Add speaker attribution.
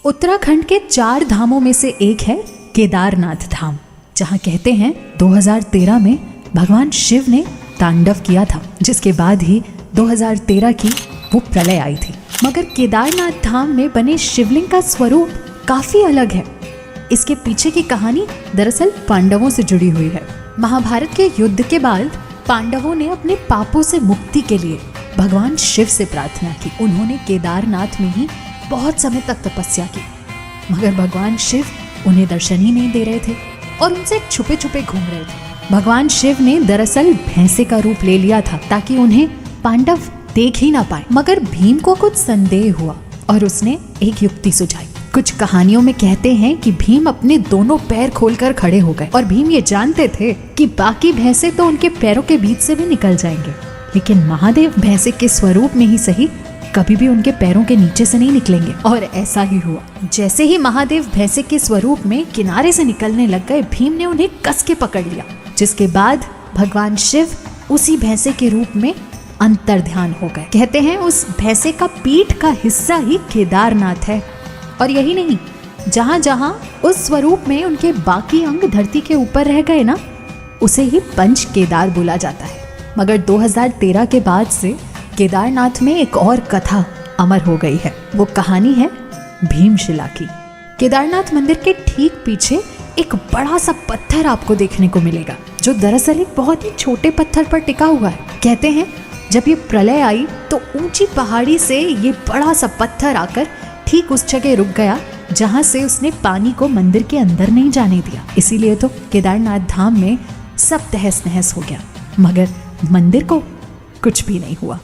Speaker 1: उत्तराखंड के 4 धामों में से एक है केदारनाथ धाम, जहां कहते हैं 2013 में भगवान शिव ने तांडव किया था, जिसके बाद ही 2013 की वो प्रलय आई थी। मगर केदारनाथ धाम में बने शिवलिंग का स्वरूप काफी अलग है। इसके पीछे की कहानी दरअसल पांडवों से जुड़ी हुई है। महाभारत के युद्ध के बाद पांडवों ने अपने पापों से मुक्ति के लिए भगवान शिव से प्रार्थना की। उन्होंने केदारनाथ में ही बहुत समय तक तपस्या की, मगर भगवान शिव उन्हें दर्शन ही नहीं दे रहे थे और उनसे छुपे छुपे घूम रहे थे। भगवान शिव ने दरअसल भैंसे का रूप ले लिया था ताकि उन्हें पांडव देख ही ना पाए। मगर भीम को कुछ संदेह हुआ और उसने एक युक्ति सुझाई। कुछ कहानियों में कहते हैं कि भीम अपने दोनों पैर खोलकर खड़े हो गए और भीम ये जानते थे कि बाकी भैंसे तो उनके पैरों के बीच से भी निकल जाएंगे, लेकिन महादेव भैंसे के स्वरूप में ही सही कभी भी उनके पैरों के नीचे से नहीं निकलेंगे। और ऐसा ही हुआ। जैसे ही महादेव भैंसे के स्वरूप में किनारे से निकलने लग गए, भीम ने उन्हें कस के पकड़ लिया, जिसके बाद भगवान शिव उसी भैंसे के रूप में अंतर्ध्यान हो गए। कहते हैं उस भैंसे का पीठ का हिस्सा ही केदारनाथ है। और यही नहीं, जहां जहां उस स्वरूप में उनके बाकी अंग धरती के ऊपर रह गए ना, उसे ही पंच केदार बोला जाता है। मगर 2013 के बाद से केदारनाथ में एक और कथा अमर हो गई है। वो कहानी है भीमशिला की। केदारनाथ मंदिर के ठीक पीछे एक बड़ा सा पत्थर आपको देखने को मिलेगा, जो दरअसल एक बहुत ही छोटे पत्थर पर टिका हुआ है। कहते हैं जब ये प्रलय आई तो ऊंची पहाड़ी से ये बड़ा सा पत्थर आकर ठीक उस जगह रुक गया जहां से उसने पानी को मंदिर के अंदर नहीं जाने दिया। इसीलिए तो केदारनाथ धाम में सब तहस नहस हो गया, मगर मंदिर को कुछ भी नहीं हुआ।